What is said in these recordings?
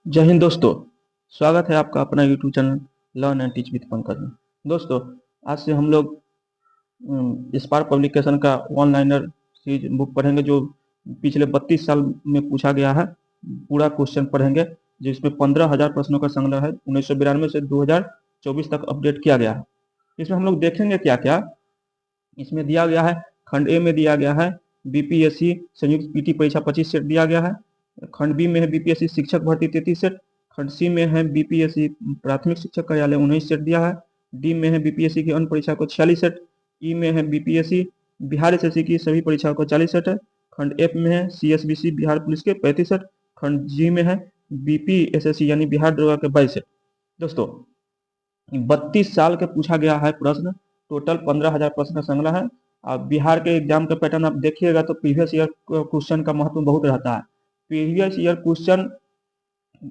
जय हिंद दोस्तों। स्वागत है आपका अपना YouTube channel learn and teach with Pankaj में। दोस्तों, आज से हम लोग स्पार्क पब्लिकेशन का वन लाइनर सीरीज बुक पढ़ेंगे जो पिछले 32 साल में पूछा गया है। पूरा क्वेश्चन पढ़ेंगे जिसमें 15,000 प्रश्नों का संग्रह है। 1992 से 2024 तक अपडेट किया गया है। इसमें हम लोग देखेंगे क्या क्या इसमें दिया गया है। खंड ए में दिया गया है बीपीएससी संयुक्त पीटी परीक्षा 25 सेट दिया गया है। खंड बी में है बीपीएससी शिक्षक भर्ती 33 सेट। खंड सी में है बीपीएससी प्राथमिक शिक्षक कार्यालय 19 सेट दिया है। डी में है बीपीएससी की अन्य परीक्षा को 46 सेट। ई में है बीपीएससी बिहार एसएससी की सभी परीक्षाओं को 40 सेट है। खंड एफ में है सीएसबीसी बिहार पुलिस के 35 सेट। खंड जी में है बीपीएसएससी यानी बिहार दरोगा के 22 सेट। दोस्तों, 32 साल के पूछा गया है प्रश्न। टोटल 15,000 प्रश्न का संग्रह है। अब बिहार के एग्जाम का पैटर्न आप देखिएगा तो प्रीवियस ईयर क्वेश्चन का महत्व बहुत रहता है। प्रीवियस ईयर क्वेश्चन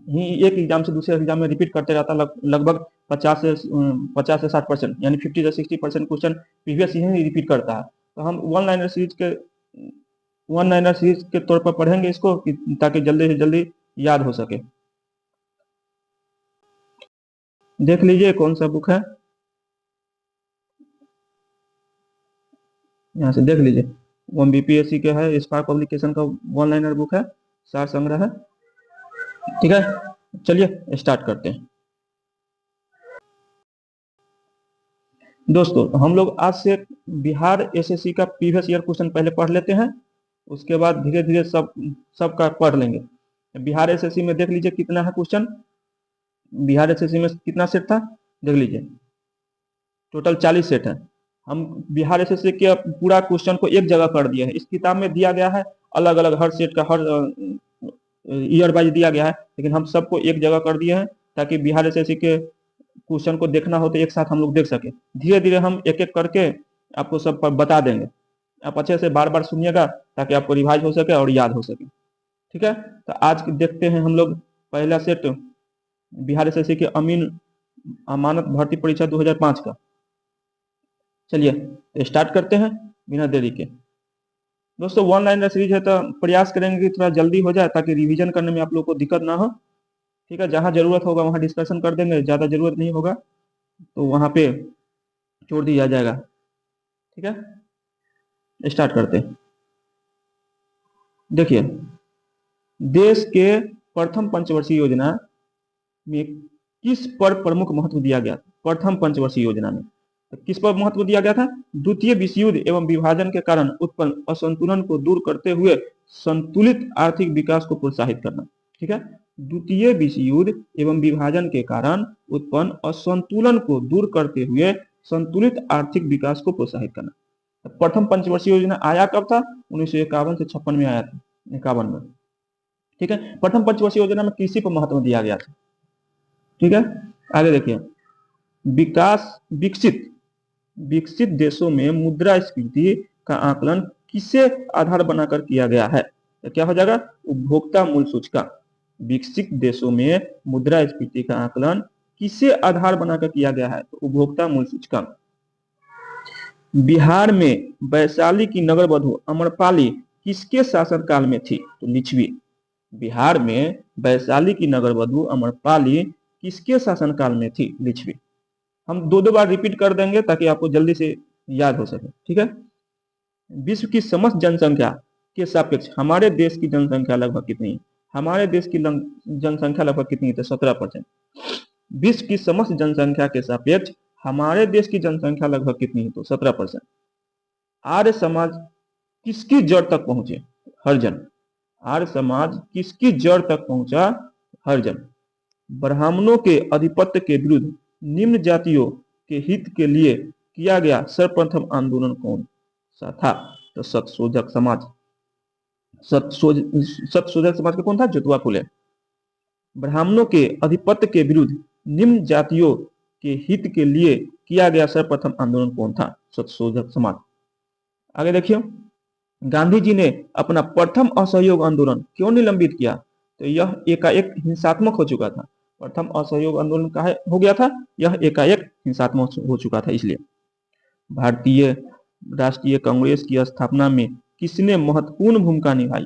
ही एक एग्जाम से दूसरे एग्जाम में रिपीट करते रहता है। लगभग 50 से 60% यानी 50 से 60% क्वेश्चन प्रीवियस ईयर ही रिपीट करता है। तो हम वन लाइनर सीरीज के तौर पर पढ़ेंगे इसको ताकि जल्दी से जल्दी याद हो सके। देख लीजिए कौन सा बुक है, यहाँ से देख लीजिए। वो बीपीएससी के है, स्पार्क पब्लिकेशन का वन लाइनर बुक है, सार संग्रह है। ठीक है, चलिए स्टार्ट करते हैं। दोस्तों, हम लोग आज से बिहार एसएससी का प्रीवियस ईयर क्वेश्चन पहले पढ़ लेते हैं, उसके बाद धीरे धीरे सबका पढ़ लेंगे। बिहार एसएससी में देख लीजिए कितना है क्वेश्चन। बिहार एसएससी में कितना सेट था देख लीजिए, टोटल 40 सेट है। हम बिहार एसएससी के पूरा क्वेश्चन को एक जगह कर दिए हैं। इस किताब में दिया गया है अलग अलग, हर सेट का हर ईयर वाइज दिया गया है, लेकिन हम सबको एक जगह कर दिए हैं ताकि बिहार एसएससी के क्वेश्चन को देखना हो तो एक साथ हम लोग देख सके। धीरे धीरे हम एक एक करके आपको सब पर बता देंगे। आप अच्छे से बार बार सुनिएगा ताकि आपको रिवाइज हो सके और याद हो सके। ठीक है, तो आज देखते हैं हम लोग पहला सेट बिहार एसएससी के अमीन अमानत भर्ती परीक्षा 2005 का। चलिए स्टार्ट करते हैं बिना देरी के। दोस्तों, वन लाइनर सीरीज है तो प्रयास करेंगे कि थोड़ा जल्दी हो जाए ताकि रिवीजन करने में आप लोग को दिक्कत ना हो। ठीक है, जहां जरूरत होगा वहां डिस्कशन कर देंगे, ज्यादा जरूरत नहीं होगा तो वहां पे छोड़ दिया जाएगा। ठीक है, स्टार्ट करते हैं। देखिए, देश के प्रथम पंचवर्षीय योजना में किस पर प्रमुख महत्व दिया गया था? प्रथम पंचवर्षीय योजना में तो किस पर महत्व दिया गया था? द्वितीय विश्व युद्ध एवं विभाजन के कारण उत्पन्न असंतुलन को दूर करते हुए संतुलित आर्थिक विकास को प्रोत्साहित करना। ठीक है, द्वितीय विश्व युद्ध एवं विभाजन के कारण उत्पन्न असंतुलन को दूर करते हुए संतुलित आर्थिक विकास को प्रोत्साहित करना। तो प्रथम पंचवर्षीय योजना आया कब था? 1951 से 56 में आया था, 51 में। ठीक है, प्रथम पंचवर्षीय योजना में कृषि पर महत्व दिया गया था। ठीक है, आगे देखिए। विकास विकसित विकसित देशों में मुद्रास्फीति का आकलन किसे आधार बनाकर किया गया है? तो क्या हो जाएगा? उपभोक्ता मूल्य सूचकांक। विकसित देशों में मुद्रास्फीति का आकलन किसे आधार बनाकर किया गया है? तो उपभोक्ता मूल्य सूचकांक। बिहार में वैशाली की नगर वधु अमरपाली किसके शासनकाल में थी? तो लिच्छवी। बिहार में वैशाली की नगर वधु अमरपाली किसके शासनकाल में थी? लिच्छवी। हम दो दो बार रिपीट कर देंगे ताकि आपको जल्दी से याद हो सके। ठीक है, विश्व की समस्त जनसंख्या के सापेक्ष हमारे देश की जनसंख्या लगभग कितनी है? हमारे देश की जनसंख्या लगभग कितनी है? तो 17%। विश्व की समस्त जनसंख्या के सापेक्ष हमारे देश की जनसंख्या लगभग कितनी है? तो 17%। आर्य समाज किसकी जड़ तक पहुंचे? हरिजन। आर्य समाज किसकी जड़ तक पहुंचा? हरिजन। ब्राह्मणों के आधिपत्य के विरुद्ध निम्न जातियों के हित के लिए किया गया सर्वप्रथम आंदोलन कौन सा था? तो सत्यशोधक समाज। सत्यशोधक समाज का कौन था? ज्योतिबा फुले। ब्राह्मणों के आधिपत्य के विरुद्ध निम्न जातियों के हित के लिए किया गया सर्वप्रथम आंदोलन कौन था? सत्यशोधक समाज। आगे देखिए, गांधी जी ने अपना प्रथम असहयोग आंदोलन क्यों निलंबित किया? तो यह एकाएक हिंसात्मक हो चुका था। प्रथम असहयोग आंदोलन काहे हो गया था? यह एकाएक हिंसात्मक हो चुका था इसलिए। भारतीय राष्ट्रीय कांग्रेस की स्थापना में किसने महत्वपूर्ण भूमिका निभाई?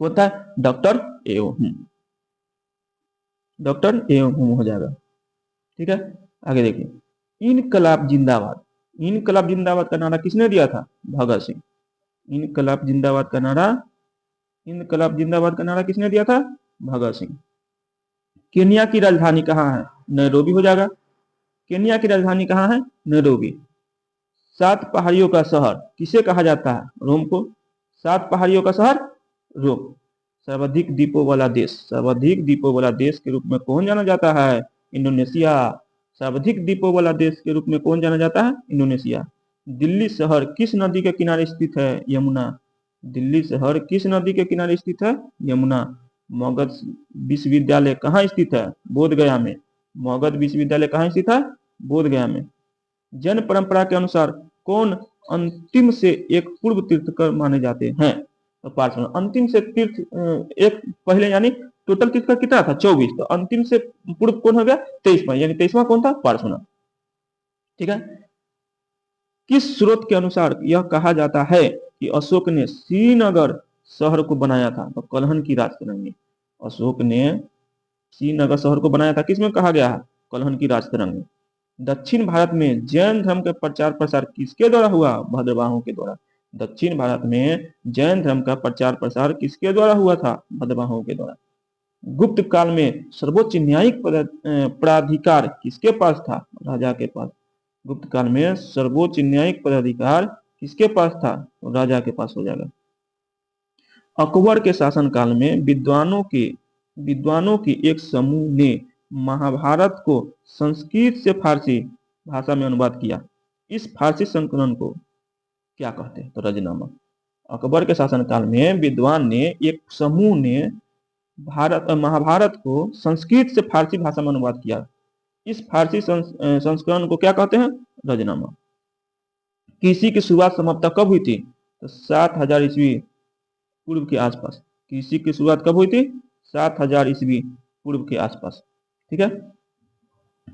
कौन था? डॉक्टर एओ। डॉक्टर एम हो जाएगा। ठीक है, आगे देखिए, इनकलाब जिंदाबाद। इनकलाब जिंदाबाद का नारा किसने दिया था? भगत सिंह। इनकलाब जिंदाबाद का नारा, इनकलाब जिंदाबाद का नारा किसने दिया था? भगत सिंह। केन्या की राजधानी कहाँ है? नैरोबी हो जाएगा। केन्या की राजधानी कहाँ है? नैरोबी। 7 पहाड़ियों का शहर किसे कहा जाता है? रोम को। 7 पहाड़ियों का शहर रोम। सर्वाधिक द्वीपों वाला देश, सर्वाधिक द्वीपों वाला देश के रूप में कौन जाना जाता है? इंडोनेशिया। सर्वाधिक द्वीपों वाला देश के रूप में कौन जाना जाता है? इंडोनेशिया। दिल्ली शहर किस नदी के किनारे स्थित है? यमुना। दिल्ली शहर किस नदी के किनारे स्थित है? यमुना। मगध विश्वविद्यालय कहाँ स्थित है? बोध गया में। मगध विश्वविद्यालय कहाँ स्थित है? बोध गया में। जन परंपरा के अनुसार कौन अंतिम से एक पूर्व तीर्थकर माने जाते हैं? तो पार्श्व अंतिम से तीर्थ एक पहले, यानी टोटल तीर्थकर कितना था? 24। तो अंतिम से पूर्व कौन हो गया? 23वां, यानी 23वां कौन था? पार्श्वनाथ। ठीक है, किस स्रोत के अनुसार यह कहा जाता है कि अशोक ने श्रीनगर शहर को बनाया था? तो कलहन की राजतरंगी। अशोक ने श्रीनगर शहर को बनाया था, किसमें कहा गया है? कलहन की राजतरंगी। दक्षिण भारत में जैन धर्म का प्रचार प्रसार किसके द्वारा हुआ? भद्रवाहों के द्वारा। दक्षिण भारत में जैन धर्म का प्रचार प्रसार किसके द्वारा हुआ था? भद्रवाहों के द्वारा। गुप्त काल में सर्वोच्च न्यायिक पदाधिकार किसके पास था? राजा के पास। गुप्त काल में सर्वोच्च न्यायिक पदाधिकार किसके पास था? राजा के पास हो जाएगा। अकबर के शासनकाल में विद्वानों के एक समूह ने महाभारत को संस्कृत से फारसी भाषा में अनुवाद किया। इस फारसी संकलन को क्या कहते हैं? तो रजनामा। अकबर के शासनकाल में विद्वान ने एक समूह ने महाभारत को संस्कृत से फारसी भाषा में अनुवाद किया। इस फारसी संस्करण को क्या कहते हैं? रजनामा। कृषि की शुरुआत समाप्त कब हुई थी? तो 7000 ईस्वी पूर्व के आसपास। कृषि की शुरुआत कब हुई थी? 7000 ईस्वी पूर्व के आसपास। ठीक है,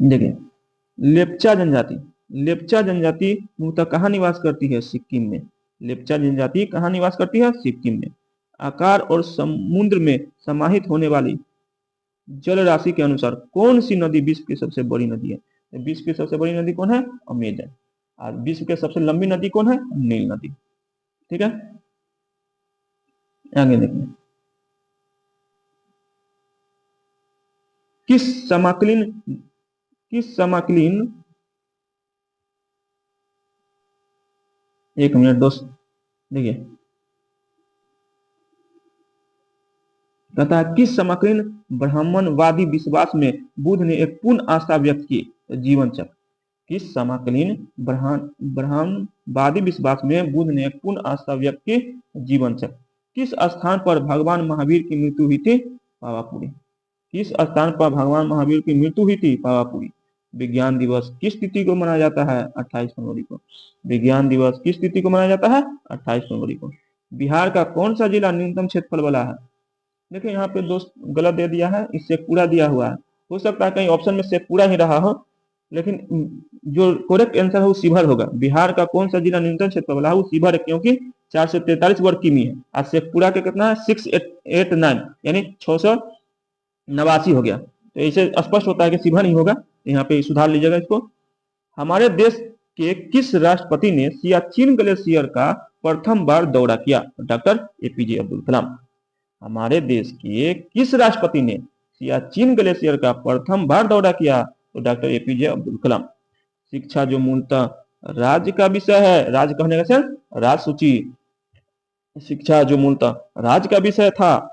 देखिए, लेप्चा जनजाति। लेप्चा जनजाति मुख्यतः कहाँ निवास करती है? सिक्किम में। लेप्चा जनजाति कहाँ निवास करती है? सिक्किम में। आकार और समुद्र में समाहित होने वाली जल राशि के अनुसार कौन सी नदी विश्व की सबसे बड़ी नदी है? विश्व की सबसे बड़ी नदी कौन है? अमेजन। और विश्व की सबसे लंबी नदी कौन है? नील नदी। ठीक है, आगे देखिए, किस समाकलीन एक मिनट दोस्त, देखिए, कहता है किस समकालीन ब्राह्मणवादी विश्वास में बुद्ध ने एक पूर्ण आस्था व्यक्त की? जीवन चक्र। किस समकालीन ब्राह्मणवादी विश्वास में बुद्ध ने एक पूर्ण आस्था व्यक्त की? जीवन चक्र। किस स्थान पर भगवान महावीर की मृत्यु हुई थी? पावापुरी। किस स्थान पर भगवान महावीर की मृत्यु हुई थी? पावापुरी। विज्ञान दिवस किस तिथि को मनाया जाता है? 28 फरवरी को। विज्ञान दिवस किस तिथि को मनाया जाता है? 28 फरवरी को। बिहार का कौन सा जिला न्यूनतम क्षेत्रफल वाला है? देखिए, यहाँ पे दोस्त गलत दे दिया है, इससे पूरा दिया हुआ है। हो सकता है कहीं ऑप्शन में से पूरा ही रहा हो, लेकिन जो करेक्ट आंसर है वो शिवहर होगा। बिहार का कौन सा जिला न्यूनतम क्षेत्रफल वाला है? वो शिवहर है, क्योंकि 443 वर्ग किमी है। आज से पूरा के कितना है? 689, यानी 689 हो गया। तो इसे स्पष्ट होता है कि शिवहर ही होगा। यहाँ पे सुधार लीजिएगा इसको। हमारे देश के किस राष्ट्रपति ने सियाचिन ग्लेशियर का प्रथम बार दौरा किया? Doctor APJ Abdul Kalam. हमारे देश के किस राष्ट्रपति ने सियाचिन ग्लेशियर का प्रथम बार दौरा किया? तो डॉक्टर एपीजे अब्दुल कलाम। शिक्षा जो मूलतः राज्य का विषय है, राज्य कहने का राज सूची, शिक्षा जो मूलतः राज्य का विषय था,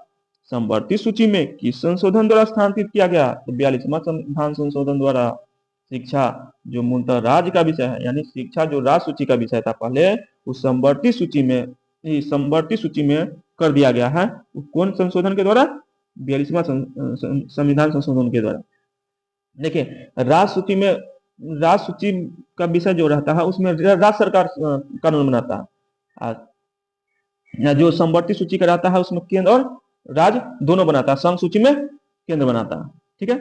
संवर्ती सूची में किस संशोधन द्वारा स्थानांतरित किया गया? तो 42वां संविधान संशोधन द्वारा। शिक्षा जो मूलतः राज्य का विषय है, यानी शिक्षा जो राज सूची का विषय था पहले, उस संवर्ती सूची में कर दिया गया है। कौन संशोधन के द्वारा? 42वां संविधान संशोधन के द्वारा। देखिए, राज सूची का विषय जो रहता है उसमें राज्य सरकार कानून बनाता है। जो संवर्ती सूची का रहता है उसमें केंद्र और राज्य दोनों बनाता है, संघ सूची में केंद्र बनाता है। ठीक है,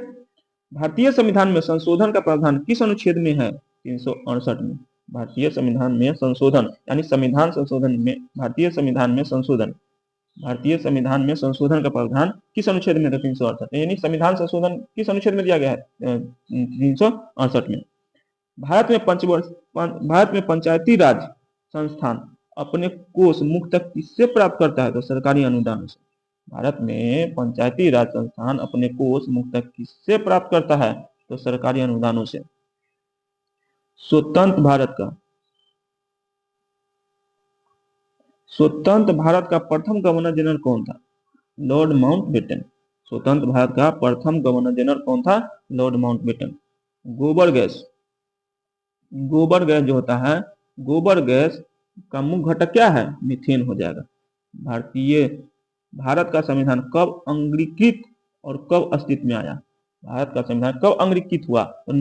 भारतीय संविधान में संशोधन का प्रावधान किस अनुच्छेद में है? 368 में। भारतीय संविधान में संशोधन, यानी संविधान संशोधन में, भारतीय संविधान में संशोधन भारतीय संविधान में संशोधन का प्रावधान किस अनुच्छेद में था? 368। यानी संविधान संशोधन किस अनुच्छेद में दिया गया है? 368 में। भारत में पंचायती राज संस्थान अपने कोष मुख्यतः किससे प्राप्त करता है? तो सरकारी अनुदान से। भारत में पंचायती राज संस्थान अपने कोष मुख्यतः किससे प्राप्त करता है? तो सरकारी अनुदानों से। स्वतंत्र भारत का प्रथम गवर्नर जनरल कौन था? Lord Mountbatten. स्वतंत्र भारत का प्रथम गवर्नर जनरल कौन था? Lord Mountbatten. गोबर गैस जो होता है, गोबर गैस का मुख्य घटक क्या है? मीथेन हो जाएगा। भारत का संविधान कब अंगीकृत और कब अस्तित्व में आया? भारत का संविधान कब अंगीकृत हुआ? तो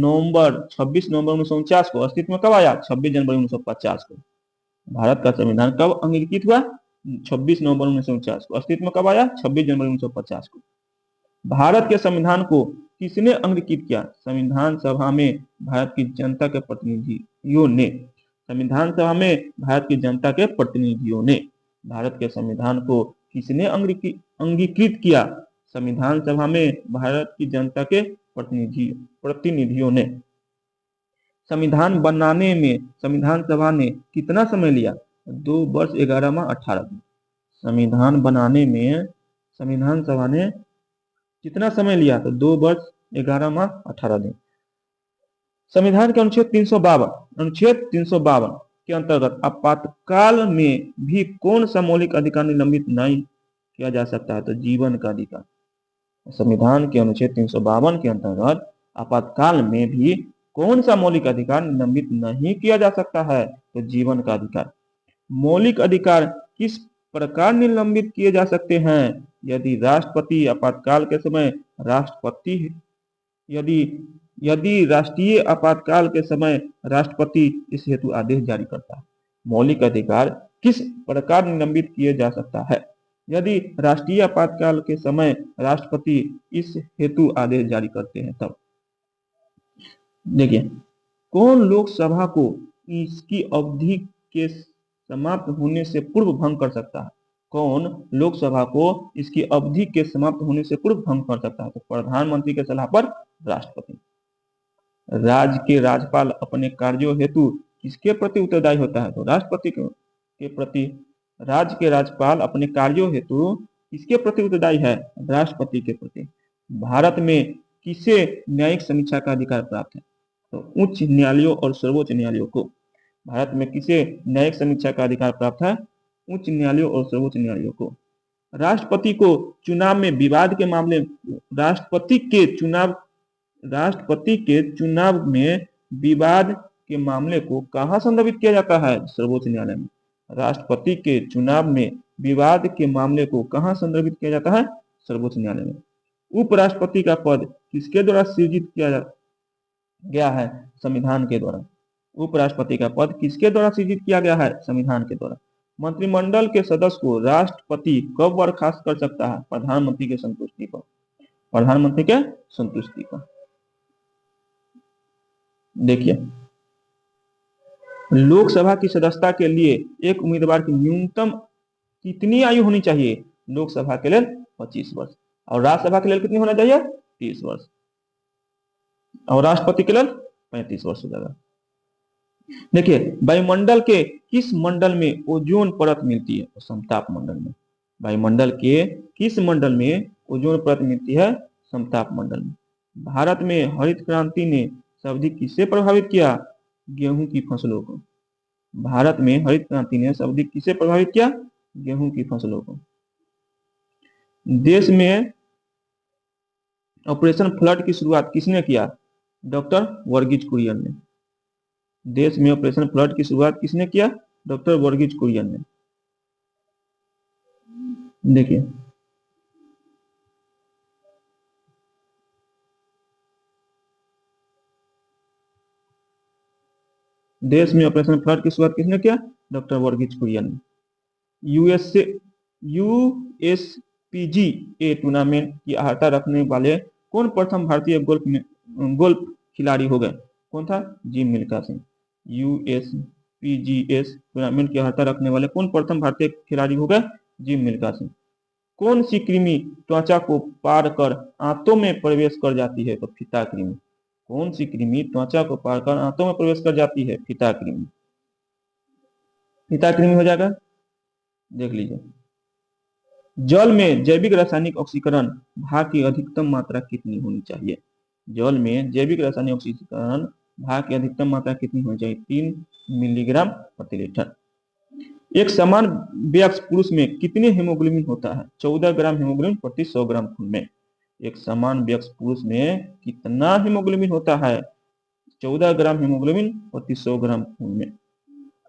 26 नवंबर 1949 को। अस्तित्व में कब आया? 26 जनवरी 1950 को। भारत का संविधान कब अंगीकृत हुआ? 26 नवंबर 1949 को। अस्तित्व में कब आया? 26 जनवरी 1950 को। भारत के संविधान को किसने अंगीकृत किया? संविधान सभा में भारत की जनता के प्रतिनिधियों ने। संविधान सभा में भारत की जनता के प्रतिनिधियों ने भारत के संविधान को किसने अंगीकृत किया? संविधान सभा में भारत की जनता के प्रतिनिधियों ने। संविधान बनाने में संविधान सभा ने कितना समय लिया? 2 वर्ष 11 माह 18 दिन। संविधान बनाने में संविधान सभा ने कितना समय लिया? तो 2 वर्ष 11 माह 18 दिन। संविधान के अनुच्छेद 352 के अंतर्गत आपातकाल में भी कौन सा मौलिक अधिकार निलंबित नहीं किया जा सकता है? तो जीवन का अधिकार। संविधान के अनुच्छेद 352 के अंतर्गत आपातकाल में भी कौन सा मौलिक अधिकार निलंबित नहीं किया जा सकता है? तो जीवन का अधिकार। मौलिक अधिकार किस प्रकार निलंबित किए जा सकते हैं? यदि राष्ट्रपति आपातकाल के समय यदि राष्ट्रीय आपातकाल के समय राष्ट्रपति इस हेतु आदेश जारी करता है। मौलिक अधिकार किस प्रकार निलंबित किए जा सकता है? यदि राष्ट्रीय आपातकाल के समय राष्ट्रपति इस हेतु आदेश जारी करते हैं तब। देखिए, कौन लोकसभा को इसकी अवधि के समाप्त होने से पूर्व भंग कर सकता है? कौन लोकसभा को इसकी अवधि के समाप्त होने से पूर्व भंग कर सकता है? तो प्रधानमंत्री के सलाह पर राष्ट्रपति। राज्य के राज्यपाल अपने कार्यों हेतु किसके प्रति उत्तरदायी होता है? तो राष्ट्रपति के प्रति। राज्य के राज्यपाल अपने कार्यों हेतु किसके प्रति उत्तरदायी है? राष्ट्रपति के प्रति। भारत में किसे न्यायिक समीक्षा का अधिकार प्राप्त है? तो उच्च न्यायालयों और सर्वोच्च न्यायालयों को। भारत में किसे न्यायिक समीक्षा का अधिकार प्राप्त है? उच्च न्यायालयों और सर्वोच्च न्यायालयों को। राष्ट्रपति को चुनाव में विवाद के मामले राष्ट्रपति के चुनाव में विवाद के मामले को कहाँ संदर्भित किया जाता है? सर्वोच्च न्यायालय में। राष्ट्रपति के चुनाव में विवाद के मामले को कहाँ संदर्भित किया जाता है? सर्वोच्च न्यायालय में। उपराष्ट्रपति का पद किसके द्वारा सृजित किया गया है? संविधान के द्वारा। उपराष्ट्रपति का पद किसके द्वारा सृजित किया गया है? संविधान के द्वारा। मंत्रिमंडल के सदस्य को राष्ट्रपति कब बर्खास्त कर सकता है? प्रधानमंत्री के संतुष्टि पर। प्रधानमंत्री के संतुष्टि पर। देखिए, लोकसभा की सदस्यता के लिए एक उम्मीदवार की न्यूनतम कितनी आयु होनी चाहिए? लोकसभा के लिए 25 वर्ष। और राज्यसभा के लिए कितनी होना चाहिए? 30 वर्ष। और राष्ट्रपति के लिए 35 वर्ष हो जाएगा। देखिए, वायुमंडल के किस मंडल में ओजोन परत मिलती है? तो समताप मंडल में। वायुमंडल के किस मंडल में ओजोन परत मिलती है? समताप मंडल में। भारत में हरित क्रांति ने सर्वाधिक किसे प्रभावित किया? गेहूं की फसलों को। भारत में हरित क्रांति ने सर्वाधिक किसे प्रभावित किया? गेहूं की फसलों को। देश में ऑपरेशन फ्लड की शुरुआत किसने किया? डॉक्टर वर्गीज कुरियन ने। देश में ऑपरेशन फ्लड की शुरुआत किसने किया? डॉक्टर वर्गीज कुरियन ने। देखिए, देश में ऑपरेशन फ्लड की शुरुआत किसने किया? डॉक्टर वर्गीज कुरियन ने। यूएसपीजीए टूर्नामेंट की अहर्ता रखने वाले कौन प्रथम भारतीय गोल्फ खिलाड़ी हो गए? कौन था? Gym Milkha Singh. USPGA tournament की अहर्ता रखने वाले कौन प्रथम भारतीय खिलाड़ी हो गए? जिम मिल्खा सिंह। कौन सी कृमि त्वचा को पार कर आंतों में प्रवेश कर जाती है? तो फीता कृमि। कौन सी कृमि त्वचा को पार कर आंतों में प्रवेश कर जाती है? फीता कृमि। फीता कृमि हो जाएगा। देख लीजिए, जल में जैविक रासायनिक ऑक्सीकरण भाग की अधिकतम मात्रा कितनी होनी चाहिए? जल में जैविक रासायनिक ऑक्सीकरण भाग की अधिकतम मात्रा कितनी होनी चाहिए? 3 मिलीग्राम प्रति लीटर। एक समान वयस्क पुरुष में कितने हेमोग्लोबिन होता है? 14 ग्राम हेमोग्लोबिन प्रति 100 ग्राम खून में। एक समान वयस्क पुरुष में कितना हेमोग्लोबिन होता है? 14 ग्राम हेमोग्लोबिन प्रति 100 ग्राम खून में।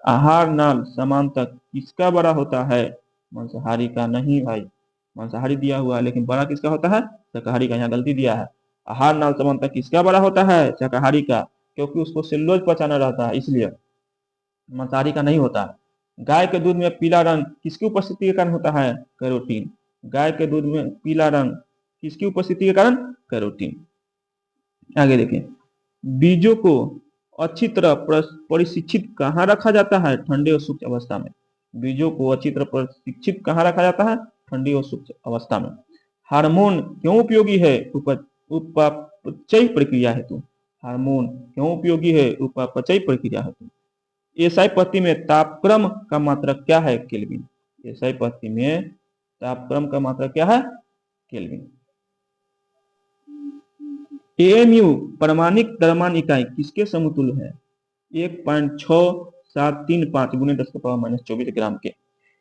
आहार नाल समानतः किसका बड़ा होता है? मांसाहारी का नहीं भाई, मांसाहारी दिया हुआ है लेकिन बड़ा किसका होता है? शाकाहारी का। यहाँ गलती दिया है। आहार नाल समानतः किसका बड़ा होता है? शाकाहारी का, क्योंकि उसको सेलुलोज पचाना रहता है, इसलिए मांसाहारी का नहीं होता है। गाय के दूध में पीला रंग किसकी उपस्थिति के कारण होता है? कैरोटीन। गाय के दूध में पीला रंग किसकी उपस्थिति के कारण? कैरोटीन। आगे देखिए, बीजों को अच्छी तरह प्रशिक्षित कहाँ रखा जाता है? ठंडे और सूक्ष्म अवस्था में। बीजों को अच्छी तरह प्रशिक्षित कहाँ रखा जाता है? ठंडी और सूक्ष्म अवस्था में। हार्मोन क्यों उपयोगी है? उपापचय प्रक्रिया हेतु। हार्मोन क्यों उपयोगी है? उपापचय प्रक्रिया हेतु। एसआई पत्ती में तापक्रम का मात्रक क्या है? केल्विन। एसआई पत्ती में तापक्रम का मात्रक क्या है? केल्विन। एएमयू परमाणिक द्रव्यमान इकाई किसके समतुल्य है? 1.6735 गुने 10⁻⁻24 ग्राम के।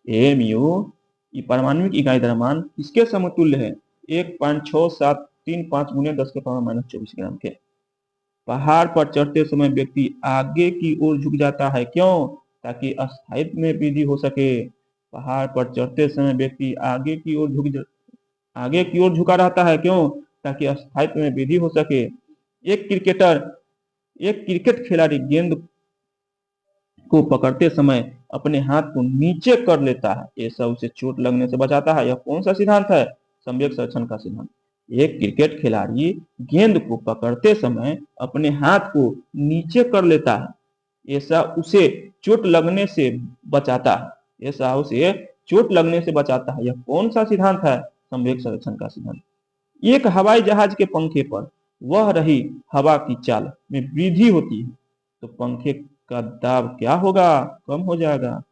एएमयू परमाणविक इकाई द्रव्यमान किसके समतुल्य है? 1.6735 गुने 10⁻⁻24 ग्राम के। पहाड़ पर चढ़ते समय व्यक्ति आगे की ओर झुक जाता है, क्यों? ताकि स्थायित्व में वृद्धि हो सके। पहाड़ पर चढ़ते समय व्यक्ति आगे की ओर झुका रहता है, क्यों? ताकि स्थायित्व में वृद्धि हो सके। एक क्रिकेट खिलाड़ी गेंद को पकड़ते समय अपने हाथ को नीचे कर लेता है, ऐसा उसे चोट लगने से बचाता है। यह कौन सा सिद्धांत है? संवेग संरक्षण का सिद्धांत। एक क्रिकेट खिलाड़ी गेंद को पकड़ते समय अपने हाथ को नीचे कर लेता है, ऐसा उसे चोट लगने से बचाता है। ऐसा उसे चोट लगने से बचाता है। यह कौन सा सिद्धांत है? संवेग संरक्षण का सिद्धांत। एक हवाई जहाज के पंखे पर वह रही हवा की चाल में वृद्धि होती है तो पंखे का दाब क्या होगा? कम हो जाएगा।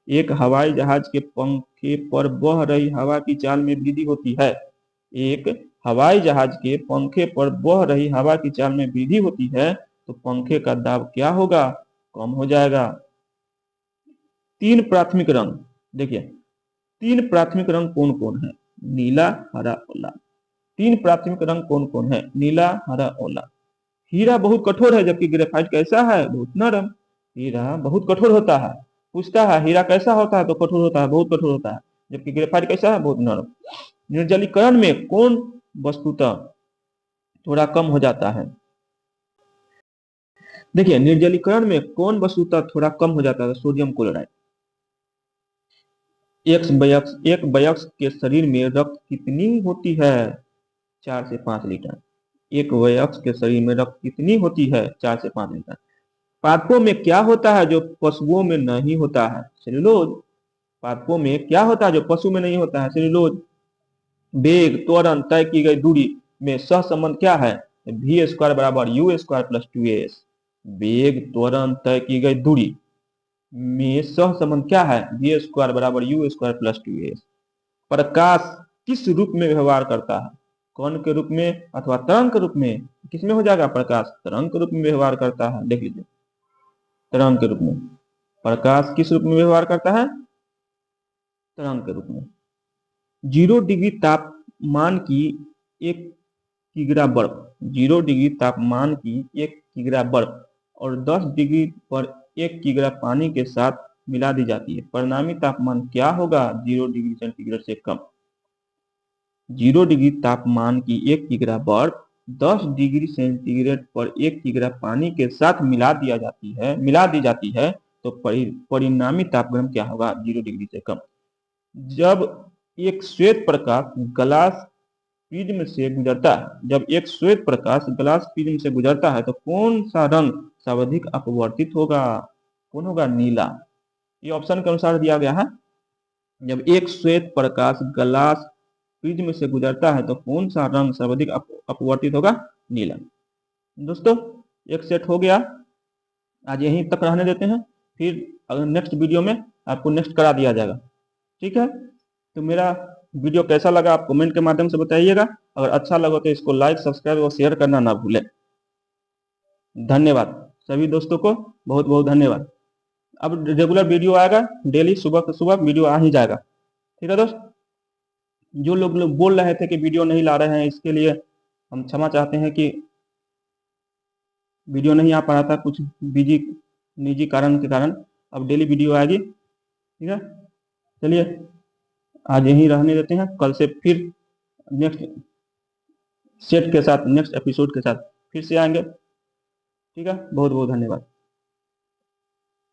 एक हवाई जहाज के पंखे पर बह रही हवा की चाल में वृद्धि होती है। एक हवाई जहाज के पंखे पर बह रही हवा की चाल में वृद्धि होती है तो पंखे का दाब क्या होगा? कम हो जाएगा। 3 प्राथमिक रंग, देखिए 3 प्राथमिक रंग कौन कौन है? नीला, हरा और लाल। 3 प्राथमिक रंग कौन कौन है? नीला, हरा और लाल। हीरा बहुत कठोर है जबकि ग्रेफाइट कैसा है? बहुत नरम। हीरा बहुत कठोर होता है। पूछता है हीरा कैसा होता है? तो कठोर होता है, बहुत कठोर होता है। जबकि ग्रेफाइट कैसा है? बहुत नरम। निर्जलीकरण में कौन वस्तुतः थोड़ा कम हो जाता है? देखिए, निर्जलीकरण में कौन वस्तुतः थोड़ा कम हो जाता है? Sodium chloride. एक वयस्क के शरीर में रक्त कितनी होती है? 4 से 5 लीटर। एक वयस्क के शरीर में रक्त कितनी होती है? 4 से 5 लीटर। पादपों में क्या होता है जो पशुओं में नहीं होता है? सेलुलोज। पादपों में क्या होता है जो पशु में नहीं होता है? सेलुलोज। वेग त्वरण तय की गई दूरी में सहसंबंध क्या है? वी स्क्वायर बराबर यू स्क्वायर प्लस 2as। वेग त्वरण तय की गई दूरी में सहसंबंध क्या है? वी स्क्वायर बराबर यू स्क्वायर प्लस 2as। प्रकाश किस रूप में व्यवहार करता है? कण के रूप में अथवा तरंग के रूप में? किसमें हो जाएगा? प्रकाश तरंग के रूप में व्यवहार करता है। देख लीजिए, तरंग के रूप में। प्रकाश किस रूप में व्यवहार करता है? तरंग के रूप में। 0 डिग्री तापमान की 1 किग्रा बर्फ, 0 डिग्री तापमान की 1 किग्रा बर्फ और 10 डिग्री पर 1 किग्रा पानी के साथ मिला दी जाती है। परिणामी तापमान क्या होगा? 0 डिग्री सेंटीग्रेड से कम। 0 डिग्री तापमान की 1 किग्रा बर्फ 10 डिग्री सेंटीग्रेड पर 1 किग्रा पानी के साथ मिला दी जाती है तो परिणामी तापक्रम क्या होगा? 0 डिग्री से कम। जब एक श्वेत प्रकाश ग्लास प्रिज्म से गुजरता है, जब एक श्वेत प्रकाश ग्लास प्रिज्म से गुजरता है तो कौन सा रंग सर्वाधिक अपवर्तित होगा? कौन होगा? नीला। ये ऑप्शन के अनुसार दिया गया है। जब एक श्वेत प्रकाश ग्लास प्रिज्म से गुजरता है तो कौन सा रंग सर्वाधिक अपवर्तित होगा? नीला। दोस्तों एक सेट हो गया, आज यहीं तक रहने देते हैं, फिर अगर नेक्स्ट वीडियो में आपको नेक्स्ट करा दिया जाएगा। ठीक है, तो मेरा वीडियो कैसा लगा आप कमेंट के माध्यम से बताइएगा। अगर अच्छा लगा तो इसको लाइक, सब्सक्राइब और शेयर करना ना भूलें। धन्यवाद सभी दोस्तों को, बहुत बहुत धन्यवाद। अब रेगुलर वीडियो आएगा, डेली सुबह सुबह वीडियो आ ही जाएगा। ठीक है दोस्त, जो लोग बोल रहे थे कि वीडियो नहीं ला रहे हैं, इसके लिए हम क्षमा चाहते हैं कि वीडियो नहीं आ पा रहा था, कुछ बिजी निजी कारण के कारण। अब डेली वीडियो आएगी। ठीक है, चलिए आज यहीं रहने देते हैं, कल से फिर नेक्स्ट सेट के साथ, नेक्स्ट एपिसोड के साथ फिर से आएंगे। ठीक है, बहुत बहुत धन्यवाद।